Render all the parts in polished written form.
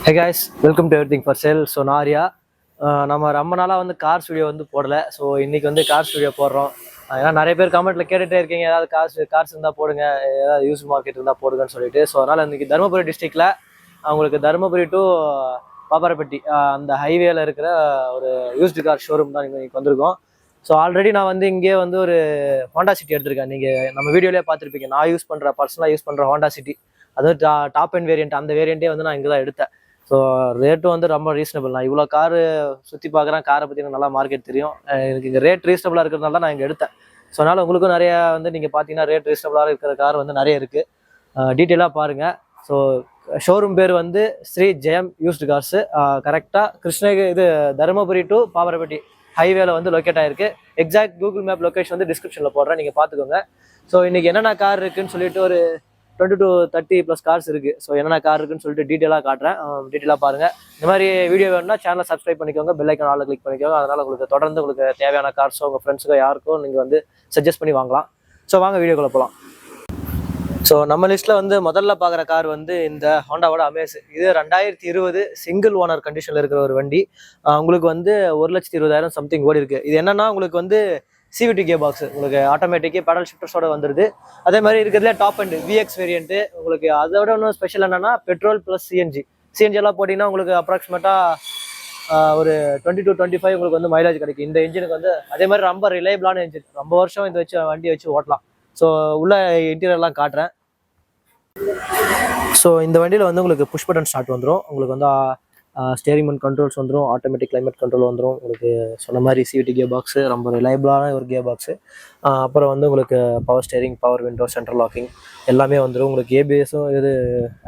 Hey guys, welcome to Everything for Sale. So நாரியா நம்ம ரொம்ப நாளாக வந்து கார் ஸ்டுடியோ வந்து போடலை. ஸோ இன்றைக்கி வந்து கார் ஸ்டுடியோ போடுறோம். ஏன்னா நிறைய பேர் கமெண்ட்டில் கேட்டுகிட்டே இருக்கீங்க, ஏதாவது கார்ஸ் இருந்தால் போடுங்க, ஏதாவது யூஸ் மார்க்கெட் இருந்தால் போடுங்கன்னு சொல்லிட்டு. ஸோ அதனால் இன்றைக்கி தருமபுரி டிஸ்ட்ரிக்டில் அவங்களுக்கு தருமபுரி டு பாப்பாரப்பட்டி அந்த ஹைவேல இருக்கிற ஒரு யூஸ்டு கார் ஷோரூம் தான் இன்றைக்கி வந்திருக்கோம். ஸோ ஆல்ரெடி நான் வந்து இங்கே வந்து ஒரு ஹோண்டா சிட்டி எடுத்திருக்கேன். நீங்கள் நம்ம வீடியோலேயே பார்த்துருப்பீங்க. நான் பர்சனலாக யூஸ் பண்ணுற ஹோண்டா சிட்டி, அதுவும் டாப் அண்ட் வேரியன்ட், அந்த வேரியண்ட்டே வந்து நான் இங்கே தான் எடுத்தேன். ஸோ ரேட்டும் வந்து ரொம்ப ரீசனபிள். நான் இவ்வளோ காரு சுற்றி பார்க்குறேன், காரை பற்றி எனக்கு நல்லா மார்க்கெட் தெரியும். எனக்கு இங்கே ரேட் ரீசனபிளாக இருக்கிறதுனால தான் நான் இங்கே எடுத்தேன். ஸோ அதனால் உங்களுக்கும் நிறையா வந்து நீங்கள் பார்த்தீங்கன்னா ரேட் ரீசனபிளாக இருக்கிற கார் வந்து நிறைய இருக்குது. டீட்டெயிலாக பாருங்கள். ஸோ ஷோரூம் பேர் வந்து ஸ்ரீ ஜெயம் யூஸ்டு கார்ஸு. கரெக்டாக இது தருமபுரி டு பாப்பாரப்பட்டி ஹைவேல வந்து லொக்கேட் ஆகிருக்கு. எக்ஸாக்ட் கூகுள் மேப் லொக்கேஷன் வந்து டிஸ்கிரிப்ஷனில் போடுறேன், நீங்கள் பார்த்துக்கோங்க. ஸோ இன்றைக்கி என்னென்ன கார் இருக்குதுன்னு சொல்லிட்டு ஒரு 20 to 30+ கார்ஸ் இருக்குது. ஸோ என்னென்ன கார் இருக்குன்னு சொல்லிட்டு டீட்டெயிலாக காட்டுறேன். டீட்டெயிலாக பாருங்கள். இந்த மாதிரி வீடியோ வேணும்னா சேனலை சப்ஸ்கிரைப் பண்ணிக்கோங்க, பெல் ஐக்கான் ஆல்ல கிளிக் பண்ணிக்கோங்க. அதனால் உங்களுக்கு தொடர்ந்து உங்களுக்கு தேவையான கார்ஸோ உங்கள் ஃப்ரெண்ட்ஸுக்கோ யாருக்கோ நீங்கள் வந்து சஜஸ்ட் பண்ணி வாங்கலாம். ஸோ வாங்க வீடியோக்குள்ளே போகலாம். ஸோ நம்ம லிஸ்ட்டில் வந்து முதல்ல பார்க்குற கார் வந்து இந்த ஹோண்டாவோட அமேஸ். இது 2020 சிங்கிள் ஓனர் கண்டிஷனில் இருக்கிற ஒரு வண்டி. உங்களுக்கு வந்து 1,20,000 சம்திங் ஓடி இருக்குது. இது என்னென்னா உங்களுக்கு வந்து சிவிடி கே பாக்ஸ், உங்களுக்கு ஆட்டோமேட்டிக்கு பேடல் ஷிஃப்டர்ஸோட வந்துடுது. அதே மாதிரி இருக்கிறதுல டாப் அண்ட் விஎக்ஸ் வேரியன்ட்டு. உங்களுக்கு அதோட இன்னும் ஸ்பெஷல் என்னன்னா பெட்ரோல் ப்ளஸ் சிஎன்ஜி எல்லாம் போட்டிங்கன்னா உங்களுக்கு அப்ராக்சிமேட்டாக ஒரு 20 to 25 உங்களுக்கு வந்து மைலேஜ் கிடைக்கும் இந்த இன்ஜினுக்கு வந்து. அதே மாதிரி ரொம்ப ரிலையபிளான இன்ஜின், ரொம்ப வருஷம் இதை வச்சு வண்டியை வச்சு ஓட்டலாம். ஸோ உள்ள இன்டீரியர்லாம் காட்டுறேன். ஸோ இந்த வண்டியில் வந்து உங்களுக்கு புஷ் பட்டன் ஸ்டார்ட் வந்துடும். உங்களுக்கு வந்து ஸ்டேரிங் மவுண்ட் கண்ட்ரோல்ஸ் வந்துடும், ஆட்டோமேட்டிக் கிளைமேட் கண்ட்ரோல் வந்துடும். உங்களுக்கு சொன்ன மாதிரி சிவிடி கியர் பாக்ஸு, ரொம்ப ரிலையபிளான ஒரு கியர் பாக்ஸு. அப்புறம் வந்து உங்களுக்கு power steering, power window, central locking எல்லாமே வந்துடும். உங்களுக்கு ஏபிஎஸும் இது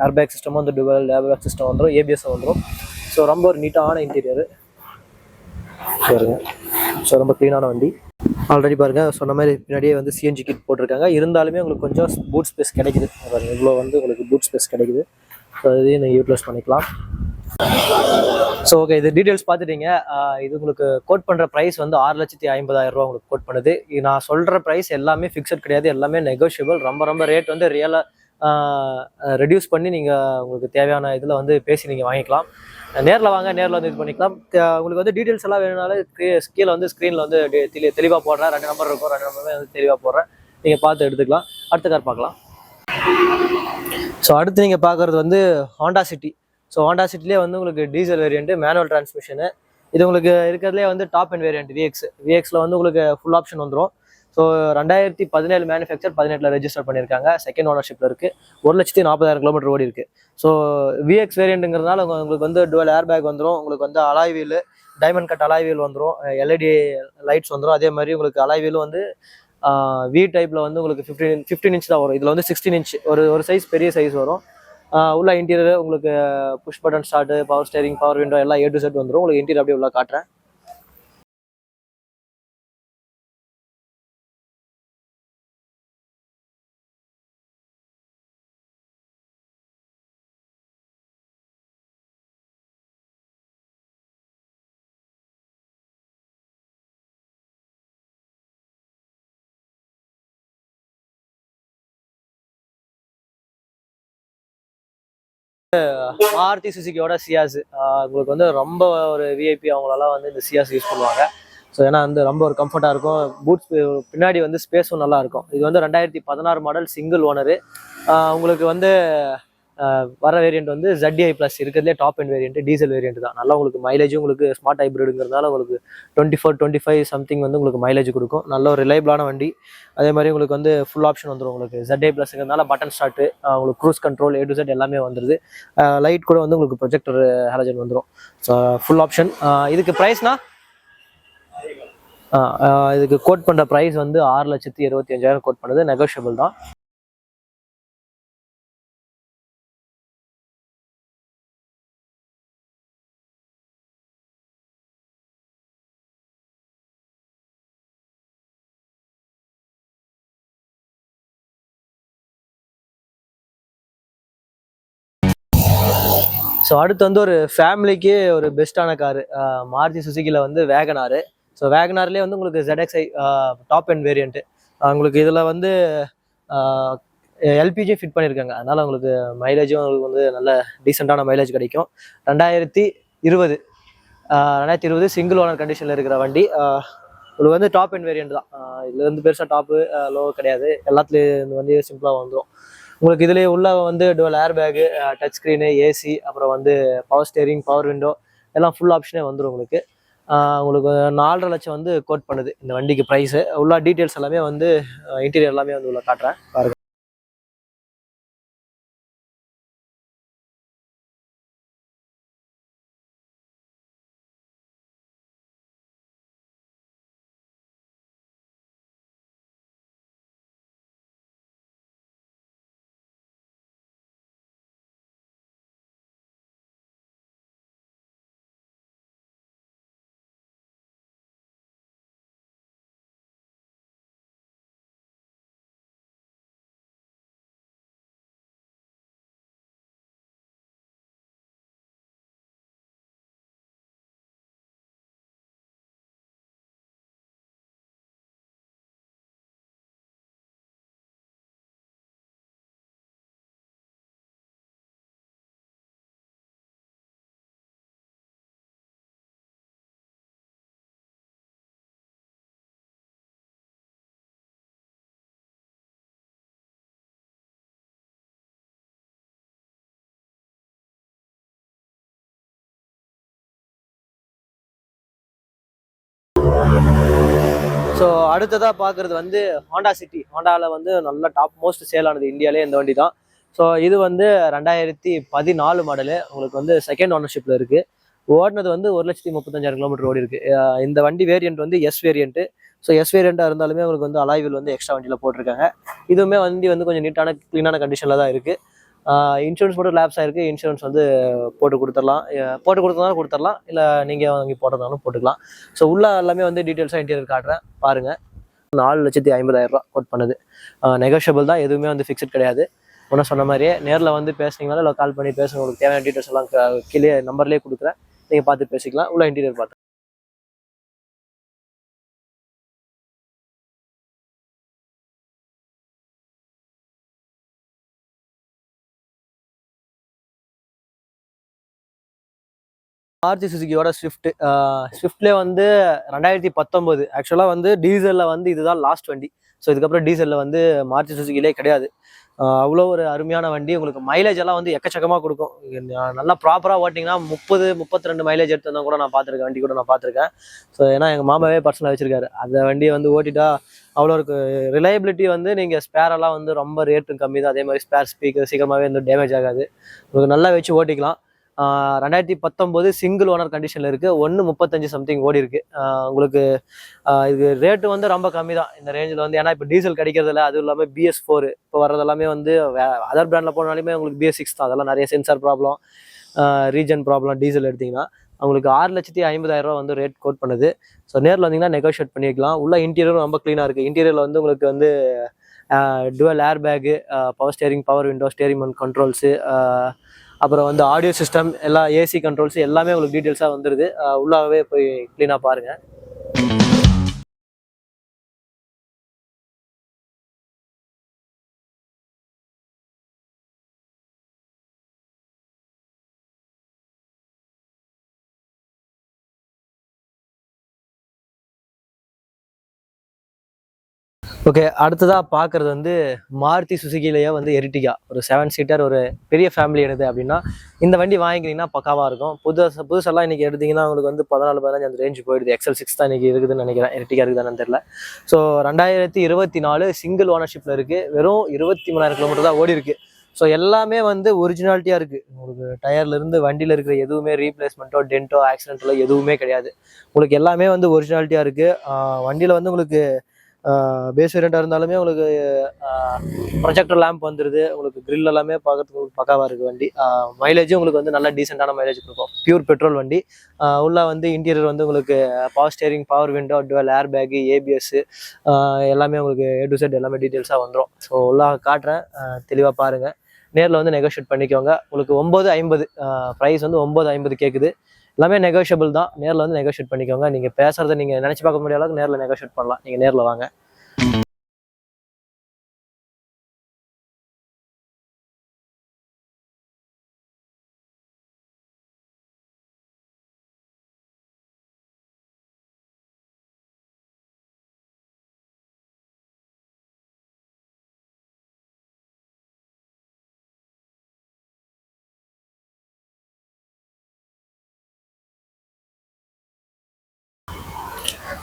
ஏர்பேக் சிஸ்டமும் வந்து டுவல் ஏர்பேக் சிஸ்டம் வந்துடும், ஏபிஎஸும் வந்துடும். ஸோ ரொம்ப ஒரு நீட்டான இன்டீரியரு பாருங்க. ஸோ ரொம்ப க்ளீனான வண்டி. ஆல்ரெடி பாருங்கள் சொன்ன மாதிரி பின்னாடியே வந்து சிஎன்ஜி கிட் போட்டிருக்காங்க. இருந்தாலுமே உங்களுக்கு கொஞ்சம் பூட் ஸ்பேஸ் கிடைக்குது பாருங்கள். இவ்வளோ வந்து உங்களுக்கு பூட் ஸ்பேஸ் கிடைக்குது. ஸோ இதையும் நீங்கள் யூட்டிலைஸ் பண்ணிக்கலாம். ஸோ ஓகே, இது டீட்டெயில்ஸ் பார்த்துட்டீங்க. இது உங்களுக்கு கோட் பண்ணுற ப்ரைஸ் வந்து 6,50,000 ரூபா உங்களுக்கு கோட் பண்ணுது. நான் சொல்கிற ப்ரைஸ் எல்லாமே ஃபிக்ஸட் கிடையாது, எல்லாமே நெகோஷியபிள். ரொம்ப ரேட் வந்து ரியலாக ரெடியூஸ் பண்ணி நீங்கள் உங்களுக்கு தேவையான இதில் வந்து பேசி நீங்கள் வாங்கிக்கலாம். நேரில் வாங்க, நேரில் வந்து இது பண்ணிக்கலாம். உங்களுக்கு வந்து டீட்டெயில்ஸ் எல்லாம் வேணுனாலும் கீழே வந்து ஸ்க்ரீனில் வந்து தெளிவாக போடுறேன். 2 நம்பர் இருக்கும், 2 நம்பருமே வந்து தெளிவாக போடுறேன், நீங்கள் பார்த்து எடுத்துக்கலாம். அடுத்த கார் பார்க்கலாம். ஸோ அடுத்து நீங்கள் பார்க்குறது வந்து ஹோண்டா சிட்டி. ஸோ ஹோண்டா சிட்டிலே வந்து உங்களுக்கு டீசல் வேரியண்ட்டு, மேனுவல் டிரான்ஸ்மிஷனு. இது உங்களுக்கு இருக்கிறதுலே வந்து டாப் அண்ட் வேரியண்ட் விஎக்ஸில் வந்து உங்களுக்கு ஃபுல் ஆப்ஷன் வந்துடும். ஸோ 2017 மேனுஃபேக்சர், 18 ரெஜிஸ்டர் பண்ணியிருக்காங்க. செகண்ட் ஓனர்ஷிப்பில் இருக்குது. 1,40,000 கிலோமீட்டர் ஓடி இருக்குது. ஸோ விஎக்ஸ் வேரியண்ட்டுங்கிறதுனால உங்களுக்கு வந்து டுவல் ஏர் பேக் வந்துடும். உங்களுக்கு வந்து alloy wheel, diamond cut alloy wheel வந்துடும், எல்இடி லைட்ஸ் வந்துடும். அதே மாதிரி உங்களுக்கு அலாய் வீலும் வந்து வி டைப்பில் வந்து உங்களுக்கு 15 இன்ச் தான் வரும். இதில் வந்து 16 இன்ச் ஒரு சைஸ், பெரிய சைஸ் வரும். உள்ள இன்டீரியர் உங்களுக்கு push button start, power steering, power window எல்லாம் A to Z வந்துடும். உங்களுக்கு இன்டீரியர் அப்படியே உள்ள காட்டுறேன். மாருதி சுசுகியோட சியாஸ் உங்களுக்கு வந்து ரொம்ப ஒரு விஐபி, அவங்களெல்லாம் வந்து இந்த சியாஸ் யூஸ் பண்ணுவாங்க. ஸோ ஏன்னா வந்து ரொம்ப ஒரு கம்ஃபர்ட்டாக இருக்கும். பூட்ஸ் பின்னாடி வந்து ஸ்பேஸும் நல்லா இருக்கும். இது வந்து 2016 மாடல் சிங்கிள் ஓனரு. உங்களுக்கு வந்து வர வேரியண்ட் வந்து ZDI+ இருக்கிறதுலே top and variant, diesel variant தான். நல்லா உங்களுக்கு மைலேஜும் உங்களுக்கு ஸ்மார்ட் ஹைப்ரிடுங்கிறதுனால உங்களுக்கு 24-25 சம்திங் வந்து உங்களுக்கு மைலேஜ் கொடுக்கும். நல்ல ஒரு ரிலையபிளான வண்டி. அதே மாதிரி உங்களுக்கு வந்து ஃபுல் ஆப்ஷன் வந்துடும். உங்களுக்கு ZDI+ங்கிறதுனால பட்டன் ஸ்டார்ட்டு, உங்களுக்கு cruise control, A to Z எல்லாமே வந்துடுது. லைட் கூட வந்து உங்களுக்கு ப்ரொஜெக்டர் ஹாலஜன் வந்துடும். So full option. இதுக்கு ப்ரைஸ்னா இதுக்கு கோட் பண்ணுற ப்ரைஸ் வந்து 6,75,000 கோட் பண்ணுது. நெகோஷியபிள் தான். ஸோ அடுத்து வந்து ஒரு ஃபேமிலிக்கு ஒரு பெஸ்ட்டான காரு மாருதி சுசுகியில் வந்து வேகனாரு. ஸோ வேகனார்லேயே வந்து உங்களுக்கு ZXi டாப் அண்ட் வேரியண்ட்டு. உங்களுக்கு இதில் வந்து எல்பிஜி ஃபிட் பண்ணியிருக்காங்க. அதனால் உங்களுக்கு மைலேஜும் உங்களுக்கு வந்து நல்ல டீசெண்டான மைலேஜ் கிடைக்கும். 2020 2020 சிங்கிள் ஓனர் கண்டிஷனில் இருக்கிற வண்டி. உங்களுக்கு வந்து டாப் அண்ட் வேரியன்ட் தான். இதில் வந்து பெருசாக டாப்பு லோ கிடையாது. எல்லாத்துலேயும் இந்த வந்து சிம்பிளாக வந்துடும். உங்களுக்கு இதுலேயே உள்ள வந்து டுவல் ஏர் பேகு, டச் ஸ்க்ரீனு, ஏசி, அப்புறம் வந்து பவர் ஸ்டேரிங், பவர் விண்டோ எல்லாம் ஃபுல் ஆப்ஷனே வந்துடும் உங்களுக்கு. உங்களுக்கு 4.5 லட்சம் வந்து கோட் பண்ணுது இந்த வண்டிக்கு ப்ரைஸு. உள்ள டீட்டெயில்ஸ் எல்லாமே வந்து இன்டீரியர் எல்லாமே வந்து உள்ள காட்டுறேன் பாருங்க. ஸோ அடுத்ததாக பார்க்குறது வந்து ஹோண்டா சிட்டி. ஹோண்டாவில் வந்து நல்ல டாப் மோஸ்ட் சேல் ஆனது இந்தியாவிலே இந்த வண்டி தான். ஸோ இது வந்து 2014 மாடலு. உங்களுக்கு வந்து செகண்ட் ஓனர்ஷிப்பில் இருக்குது. ஓடினது வந்து 1,35,000 கிலோமீட்டர் ஓடி இருக்கு. இந்த வண்டி வேரியன்ட் வந்து எஸ் வேரியன்ட்டு. ஸோ எஸ் வேரியண்ட்டாக இருந்தாலுமே உங்களுக்கு வந்து அலாய்வில் வந்து எக்ஸ்ட்ரா வண்டியில் போட்டிருக்காங்க. இதுவுமே வண்டி வந்து கொஞ்சம் நீட்டான க்ளீனான கண்டிஷனில் தான் இருக்குது. இன்சூரன்ஸ் மட்டும் லேப்ஸ் ஆகிருக்கு. இன்சூரன்ஸ் வந்து போட்டு கொடுத்ததாலும் கொடுத்துடலாம், இல்லை நீங்கள் வாங்கி போட்டதாலும் போட்டுக்கலாம். ஸோ உள்ள எல்லாமே வந்து டீட்டெயில்ஸாக இன்டீரியர் காட்டுறேன் பாருங்கள். 4,50,000 கோட் பண்ணுது. நெகோஷியபிள் தான், எதுவுமே வந்து ஃபிக்ஸட் கிடையாது. ஒன்றும் சொன்ன மாதிரியே நேரில் வந்து பேசுனீங்கனாலும் இல்லை கால் பண்ணி பேசுங்க. உங்களுக்கு தேவையான டீட்டெயில்ஸ் எல்லாம் கீழே நம்பர்லேயே கொடுக்குறேன். நீங்கள் பார்த்து பேசிக்கலாம். உள்ள இன்டீரியர் பார்த்து மாருதி சுசுகியோட ஸ்விஃப்ட்லேயே வந்து 2019 ஆக்சுவலாக வந்து டீசலில் வந்து இதுதான் லாஸ்ட் வண்டி. ஸோ இதுக்கப்புறம் டீசலில் வந்து மாருதி சுசுகிலே கிடையாது. அவ்வளோ ஒரு அருமையான வண்டி. உங்களுக்கு மைலேஜ் எல்லாம் வந்து எக்கச்சக்கமாக கொடுக்கும். நல்லா ப்ராப்பராக ஓட்டிங்கன்னா 30-32 மைலேஜ் எடுத்து கூட நான் பார்த்துருக்கேன். வண்டி கூட நான் பார்த்துருக்கேன். ஸோ ஏன்னா எங்கள் மாமாவே பர்சனலாக வச்சிருக்காரு. அந்த வண்டியை வந்து ஓட்டிட்டா அவ்வளோ இருக்கு. ரிலையபிலிட்டி வந்து நீங்கள் ஸ்பேரெல்லாம் வந்து ரொம்ப ரேட்டு கம்மி தான். அதே மாதிரி ஸ்பேர் ஸ்பீக்கர் சீக்கிரமாகவே வந்து டேமேஜ் ஆகாது. உங்களுக்கு நல்லா வச்சு ஓட்டிக்கலாம். 2019 சிங்கிள் ஓனர் கண்டிஷனில் இருக்குது. 1,35 சம்திங் ஓடி இருக்குது. உங்களுக்கு இது ரேட்டு வந்து ரொம்ப கம்மி தான் இந்த ரேஞ்சில் வந்து. ஏன்னா இப்போ டீசல் கிடைக்கிறதில்ல. அதுவும் இல்லாமல் BS4 இப்போ வர்றதெல்லாமே வந்து அதர் பிராண்டில் போனாலுமே உங்களுக்கு BS6 தான். அதெல்லாம் நிறைய sensor problem, region problem. Diesel எடுத்திங்கன்னா உங்களுக்கு 6,50,000 வந்து ரேட் கோட் பண்ணுது. ஸோ நேரில் வந்தீங்கன்னா நெகோஷியேட் பண்ணிக்கலாம். உள்ள இன்டீரியரும் ரொம்ப க்ளீனாக இருக்குது. இன்டீரியரில் வந்து உங்களுக்கு வந்து டுவல் ஏர் bag, power steering, power window, steering mount controls, அப்புறம் வந்து ஆடியோ சிஸ்டம், எல்லா ஏசி கண்ட்ரோல்ஸ் எல்லாமே உங்களுக்கு டீட்டெயில்ஸாக வந்துடுது. உள்ளாகவே போய் க்ளீனாக பாருங்கள். ஓகே, அடுத்ததாக பார்க்குறது வந்து மாருதி சுசுகிலேயே வந்து எர்டிகா. ஒரு 7 சீட்டர், ஒரு பெரிய ஃபேமிலி எடுது அப்படின்னா இந்த வண்டி வாங்கிக்கிங்கன்னா பக்காவாக இருக்கும். புதுசெல்லாம் இன்றைக்கி எடுத்திங்கன்னா உங்களுக்கு வந்து 14-15 அந்த ரேஞ்சு போயிடுது. XL6 தான் இன்றைக்கி இருக்குதுன்னு நினைக்கிறேன். எர்டிகா இருக்குதானு தெரியல. ஸோ 2024 சிங்கிள் ஓனர்ஷிப்பில் இருக்குது. வெறும் 23,000 கிலோமீட்டர் தான் ஓடி இருக்குது. ஸோ எல்லாமே வந்து ஒரிஜினாலிட்டியாக இருக்குது. உங்களுக்கு டயர்லேருந்து வண்டியில் இருக்கிற எதுவுமே ரீப்ளேஸ்மெண்ட்டோ, டென்ட்டோ, ஆக்சிடென்ட்டோ எதுவுமே கிடையாது. உங்களுக்கு எல்லாமே வந்து ஒரிஜினாலிட்டியாக இருக்குது. வண்டியில் வந்து உங்களுக்கு பேஸ் வேரியண்டாக இருந்தாலுமே உங்களுக்கு ப்ரொஜெக்டர் லேம்ப் வந்துடுது. உங்களுக்கு கிரில் எல்லாமே பார்க்கறதுக்கு உங்களுக்கு பக்காவாக இருக்குது வண்டி. மைலேஜும் உங்களுக்கு வந்து நல்ல டீசெண்டான மைலேஜ் கொடுக்கும். பியூர் பெட்ரோல் வண்டி. உள்ள வந்து இன்டீரியர் வந்து உங்களுக்கு power steering, power window, dual air bag, ABS எல்லாமே உங்களுக்கு A to Z எல்லாமே டீட்டெயில்ஸாக வந்துடும். ஸோ உள்ள காட்டுறேன், தெளிவாக பாருங்கள். நேரில் வந்து நெகோஷியேட் பண்ணிக்கோங்க. உங்களுக்கு 9,50 ப்ரைஸ் வந்து 9,50 கேட்குது. எல்லாமே நெகோஷியபிள் தான். நேரில் வந்து நெகோஷியேட் பண்ணிக்கோங்க. நீங்கள் பேசுகிறத நீங்கள் நினச்சி பார்க்க முடியாத அளவுக்கு நேரில் நெகோஷியேட் பண்ணலாம். நீங்கள் நேரில் வாங்க.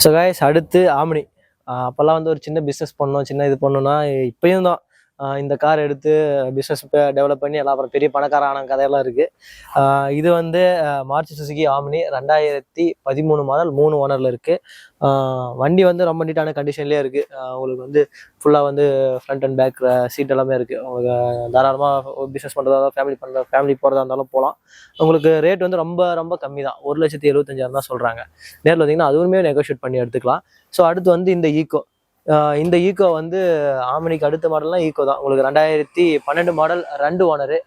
ஸோ கைஸ், அடுத்து ஆம்னி. அப்போல்லாம் வந்து ஒரு சின்ன பிஸ்னஸ் பண்ணோம், சின்ன இது பண்ணோம்னா இப்பயும் தான் இந்த கார் எடுத்து பிஸ்னஸ் டெவலப் பண்ணி எல்லாம் அப்புறம் பெரிய பணக்காரான கதையெல்லாம் இருக்குது. இது வந்து மாருதி சுசுகி ஆம்னி 2013 மாடல், 3 ஓனரில் இருக்குது. வண்டி வந்து ரொம்ப நீட்டான கண்டிஷன்லேயே இருக்குது. உங்களுக்கு வந்து ஃபுல்லாக வந்து ஃப்ரண்ட் அண்ட் பேக் சீட் எல்லாமே இருக்குது. உங்களுக்கு தாராளமாக பிஸ்னஸ் பண்ணுறதா ஃபேமிலி போகிறதா இருந்தாலும் போகலாம். உங்களுக்கு ரேட் வந்து ரொம்ப ரொம்ப கம்மி தான், 1,75,000 தான் சொல்கிறாங்க. நேரில் வந்தீங்கன்னா அதுவுமே நெகோஷியேட் பண்ணி எடுத்துக்கலாம். ஸோ அடுத்து வந்து இந்த ஈக்கோ வந்து ஆம்னிக்கு அடுத்த மாடல்லாம் ஈக்கோ தான். உங்களுக்கு 2012 மாடல், 2 ஓனரு.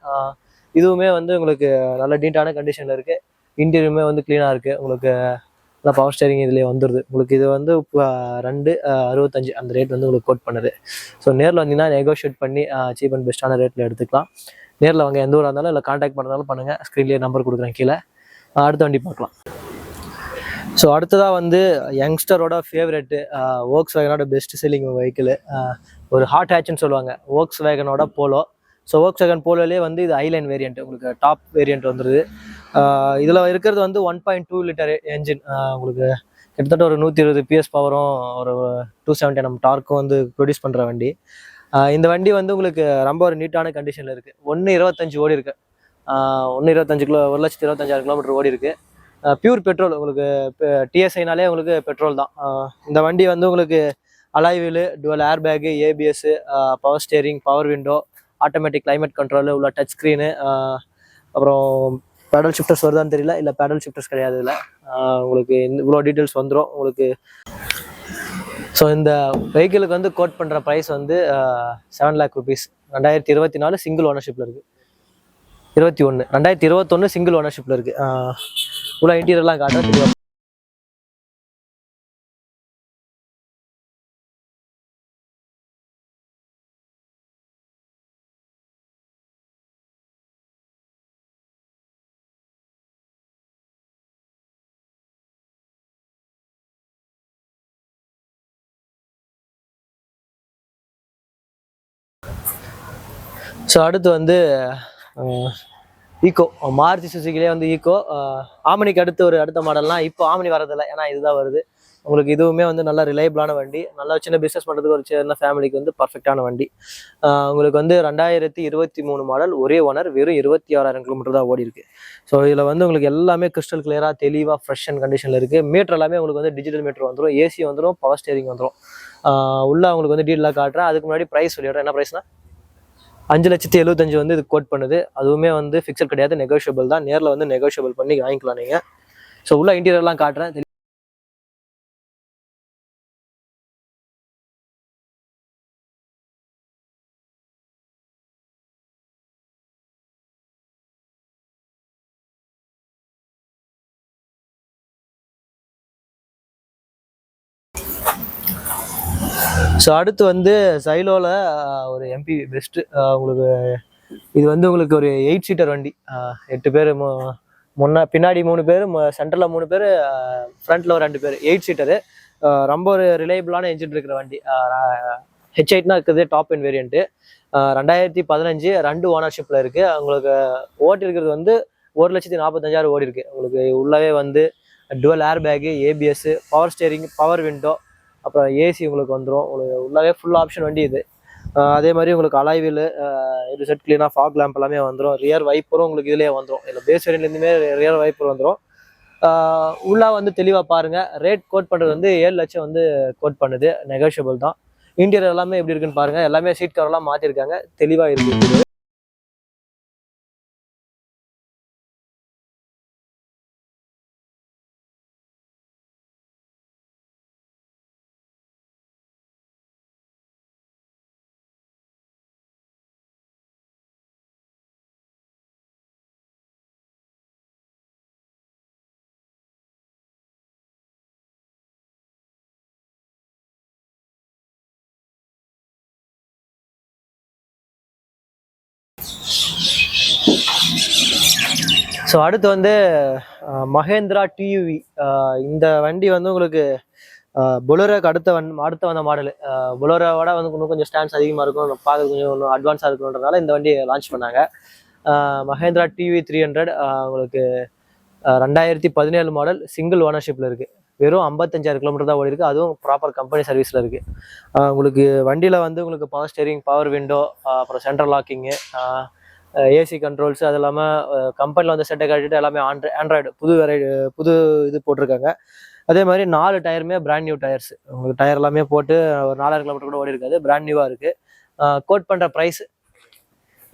இதுவுமே வந்து உங்களுக்கு நல்ல நீட்டான கண்டிஷனில் இருக்குது. இன்டீரியருமே வந்து க்ளீனாக இருக்குது. உங்களுக்கு நல்லா பவர் ஸ்டேரிங் இதுலேயே வந்துடுது. உங்களுக்கு இது வந்து 2,65 அந்த ரேட் வந்து உங்களுக்கு கோட் பண்ணுது. ஸோ நேரில் வந்தீங்கன்னா நெகோஷியேட் பண்ணி சீப் அண்ட் பெஸ்ட்டான ரேட்டில் எடுத்துக்கலாம். நேரில் வாங்க, எந்த ஊராக இருந்தாலும் இல்லை கான்டாக்ட் பண்ணுறதாலும் பண்ணுங்கள். ஸ்க்ரீன்லேயே நம்பர் கொடுக்குறேன் கீழே. அடுத்த வண்டி பார்க்கலாம். ஸோ அடுத்ததாக வந்து யங்ஸ்டரோட ஃபேவரெட்டு வோக்ஸ்வேகனோட பெஸ்ட் செல்லிங் வெஹிக்கிள், ஒரு ஹாட் ஹேட்ச்னு சொல்லுவாங்க, வோக்ஸ்வேகனோட போலோ. ஸோ வோக்ஸ்வேகன் போலோலேயே வந்து இது ஐலைன் வேரியண்ட், உங்களுக்கு டாப் வேரியண்ட் வந்துடுது. இதில் இருக்கிறது வந்து 1.2 லிட்டர் என்ஜின். உங்களுக்கு கிட்டத்தட்ட ஒரு 120 PS பவரும் ஒரு 270 Nm டார்க்கும் வந்து ப்ரொடியூஸ் பண்ணுற வண்டி. இந்த வண்டி வந்து உங்களுக்கு ரொம்ப ஒரு நீட்டான கண்டிஷனில் இருக்குது. 1.25 ஓடி இருக்குது. 1,25,000 கிலோமீட்டர் ஓடி இருக்குது. Pure petrol. உங்களுக்கு டிஎஸ்ஐனாலே உங்களுக்கு பெட்ரோல் தான். இந்த வண்டி வந்து உங்களுக்கு alloy wheel, dual air bag, ABS, power steering, power window, automatic climate control உள்ள டச் ஸ்க்ரீனு, அப்புறம் பேடல் ஷிஃப்டர்ஸ் வருதான்னு தெரியல, இல்லை பேடல் ஷிஃப்டர்ஸ் கிடையாது இல்லை. உங்களுக்கு இவ்வளோ டீட்டெயில்ஸ் வந்துடும் உங்களுக்கு. ஸோ இந்த வெஹிக்கிளுக்கு வந்து கோட் பண்ணுற ப்ரைஸ் வந்து 7 lakh rupees. 2024 சிங்கிள் ஓனர்ஷிப்பில் இருக்குது. 2021 சிங்கிள் ஓனர்ஷிப்பில் இருக்குது. இவ்வளோ இன்டீரியர்லாம் காட்டுறேன் தெரியும். ஸோ அடுத்து வந்து ஈக்கோ, மாருதி சுசுகிலே வந்து ஈக்கோ. ஆம்னிக்கு அடுத்த மாடல்லாம் இப்போ ஆம்னி வரதில்லை, ஏன்னா இதுதான் வருது. உங்களுக்கு இதுவுமே வந்து நல்ல ரிலையபிளான வண்டி, நல்லா சின்ன பிஸ்னஸ் பண்ணுறதுக்கு ஒரு சின்ன ஃபேமிலிக்கு வந்து பர்ஃபெக்டான வண்டி. உங்களுக்கு வந்து 2023 மாடல், ஒரே ஓனர், வெறும் 26,000 கிலோமீட்டர் தான் ஓடி இருக்கு. ஸோ இதில் வந்து உங்களுக்கு எல்லாமே கிறிஸ்டல் கிளியராக தெளிவாக ஃப்ரெஷ் அண்ட் கண்டிஷனில் இருக்குது. மீட்டர் எல்லாமே உங்களுக்கு வந்து டிஜிட்டல் மீட்டர் வந்துடும், ஏசி வந்துடும், பவர் ஸ்டேரிங் வந்துடும். உள்ள உங்களுக்கு வந்து டீட்டெயிலாக காட்டுறேன். அதுக்கு முன்னாடி ப்ரைஸ் சொல்லிடுறேன். என்ன ப்ரைஸ்னா 5,75,000 வந்து இது கோட் பண்ணுது. அதுவுமே வந்து ஃபிக்ஸட் கிடையாது, நெகோஷியபிள் தான். நேரில் வந்து நெகோஷியபிள் பண்ணி வாங்கிக்கலாம் நீங்கள். ஸோ உள்ள இன்டீரியர்லாம் காட்டுறேன். ஸோ அடுத்து வந்து சைலோவில் ஒரு எம்பி பெஸ்ட்டு. உங்களுக்கு இது வந்து உங்களுக்கு ஒரு 8 சீட்டர் வண்டி. 8 பேர், பின்னாடி 3 பேர், சென்டரில் 3 பேர், ஃப்ரண்ட்டில் ஒரு 2 பேர். 8 சீட்டரு. ரொம்ப ஒரு ரிலையபிளான என்ஜின் இருக்கிற வண்டி. H8னா இருக்குது டாப் எண்ட் வேரியண்ட்டு. 2015 2 ஓனர்ஷிப்பில் இருக்குது. உங்களுக்கு ஓட்டி இருக்கிறது வந்து 1,45,000 ஓடி இருக்குது. உங்களுக்கு உள்ளவே வந்து dual air bag, ABS, power steering, power window, அப்புறம் ஏசி உங்களுக்கு வந்துடும். உங்களுக்கு உள்ளவே ஃபுல் ஆப்ஷன் வண்டி இது. அதே மாதிரி உங்களுக்கு அலாய் வீலு, இது செட் கிளீனாக, ஃபாக் லேம்ப் எல்லாமே வந்துடும். ரியர் வைப்பரும் உங்களுக்கு இதுலேயே வந்துடும். இதில் பேஸ் வேரியன்ட்லேருந்துமே ரியர் வைப்பர் வந்துடும். உள்ளே வந்து தெளிவாக பாருங்கள். ரேட் கோட் பண்ணுறது வந்து 7 லட்சம் வந்து கோட் பண்ணுது, நெகோஷியபிள் தான். இன்டீரியர் எல்லாமே எப்படி இருக்குன்னு பாருங்கள். எல்லாமே சீட் கவர்லாம் மாற்றிருக்காங்க, தெளிவாக இருக்குது. ஸோ அடுத்து வந்து மஹேந்திரா டியூவி. இந்த வண்டி வந்து உங்களுக்கு பொலோரோக்கு அடுத்த வந்த மாடலு. பொலோரோவோட வந்து இன்னும் கொஞ்சம் ஸ்டாண்ட்ஸ் அதிகமாக இருக்கும், பார்க்க கொஞ்சம் இன்னும் அட்வான்ஸாக இருக்கணுன்றதுனால இந்த வண்டியை லான்ச் பண்ணாங்க. மஹேந்திரா டிவி 300 உங்களுக்கு 2017 மாடல், சிங்கிள் ஓனர்ஷிப்பில் இருக்குது. வெறும் 55,000 கிலோமீட்டர் தான் ஓடி இருக்கு. அதுவும் ப்ராப்பர் கம்பெனி சர்வீஸில் இருக்குது. உங்களுக்கு வண்டியில் வந்து உங்களுக்கு பவர் ஸ்டேரிங், பவர் விண்டோ, அப்புறம் சென்ட்ரல் லாக்கிங்கு, ஏசி கண்ட்ரோல்ஸ், அது இல்லாமல் கம்பெனியில் வந்து செட்டை கட்டிட்டு எல்லாமே ஆண்ட்ராய்டு புது இது போட்டிருக்காங்க. அதே மாதிரி 4 டயருமே பிராண்ட் நியூ டயர்ஸ். உங்களுக்கு டயர் எல்லாமே போட்டு ஒரு 4000 கிலோமீட்டர் கூட ஓடி இருக்காது. பிராண்ட் நியூவாக இருக்குது. கோட் பண்ணுற ப்ரைஸ்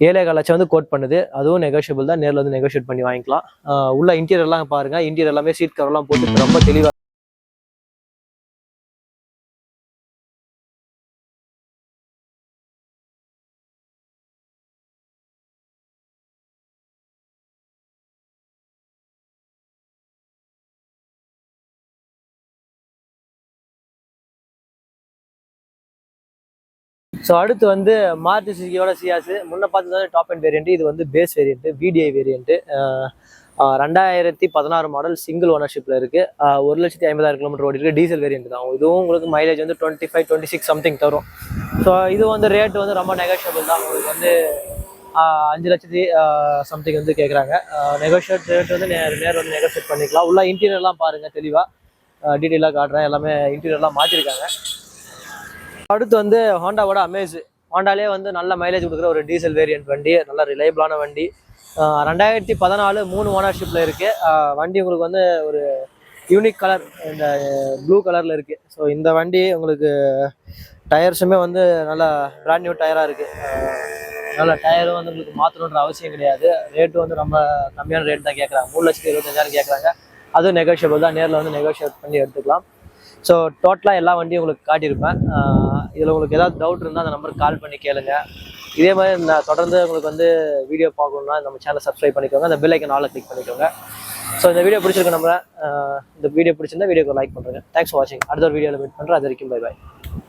7,4 லட்சம் வந்து கோட் பண்ணுது. அதுவும் நெகோஷியபிள் தான். நேரில் வந்து நெகோஷியேட் பண்ணி வாங்கிக்கலாம். உள்ள இன்டீரியர்லாம் பாருங்கள். இன்டீரியர் எல்லாமே சீட் கவர்லாம் போட்டு ரொம்ப தெளிவாக. ஸோ அடுத்து வந்து மாருதி சுசுகியோட சியாஸ். முன்ன பார்த்தது டாப் அண்ட் வேரியன்ட். இது வந்து base variant, VDI variant. 2016 model, single ஓனர்ஷிப்பில் இருக்குது. 1,50,000 கிலோமீட்டர் ஓடி இருக்குது. டீசல் வேரியன்ட் தான். இதுவும் உங்களுக்கு மைலேஜ் வந்து 25, 26 சம்திங் தரும். ஸோ இது வந்து ரேட் வந்து ரொம்ப நெகோஷியபிள் தான். உங்களுக்கு வந்து 5 லட்சத்தி சம்திங் வந்து கேட்குறாங்க. நெகோஷியேட் ரேட் வந்து நேர் வந்து நெகோஷியேட் பண்ணிக்கலாம். உள்ள இன்டீரியர்லாம் பாருங்கள், தெளிவாக டீட்டெயிலாக காட்டுறேன். எல்லாமே இன்டீரியர்லாம் மாற்றிருக்காங்க. அடுத்து வந்து ஹோண்டாவோட அமேஸ். ஹோண்டாலே வந்து நல்ல மைலேஜ் கொடுக்குற ஒரு டீசல் வேரியன்ட் வண்டி, நல்ல ரிலையபிளான வண்டி. 2014 3 ஓனர்ஷிப்பில் இருக்குது. வண்டி உங்களுக்கு வந்து ஒரு யூனிக் கலர், இந்த ப்ளூ கலரில் இருக்குது. ஸோ இந்த வண்டி உங்களுக்கு டயர்ஸுமே வந்து நல்லா பிராண்ட் நியூ டயராக இருக்குது. நல்ல டயரும் வந்து உங்களுக்கு மாற்றணுன்ற அவசியம் கிடையாது. ரேட்டு வந்து ரொம்ப கம்மியான ரேட் தான் கேட்குறாங்க. 3,25,000 கேட்குறாங்க. அதுவும் நெகோஷியபிள் தான். நேரில் வந்து நெகோஷியேட் பண்ணி எடுத்துக்கலாம். ஸோ டோட்டலாக எல்லா வண்டியும் உங்களுக்கு காட்டியிருப்பேன். இதில் உங்களுக்கு ஏதாவது டவுட் இருந்தால் அந்த நம்பருக்கு கால் பண்ணி கேளுங்க. இதே மாதிரி நான் தொடர்ந்து உங்களுக்கு வந்து வீடியோ பார்க்கணுன்னா நம்ம சேனலை சப்ஸ்கிரைப் பண்ணிக்கோங்க. அந்த பெல் ஐக்கன் ஆல்ல கிளிக் பண்ணிக்கோங்க. ஸோ இந்த வீடியோ பிடிச்சிருக்கு. இந்த வீடியோ பிடிச்சிருந்தா வீடியோக்கு லைக் பண்ணுறேங்க. தேங்க்ஸ் ஃபார் வாட்சிங். அடுத்த ஒரு வீடியோவில் மீட் பண்ணுறேன். அது வரைக்கும் பை பாய்.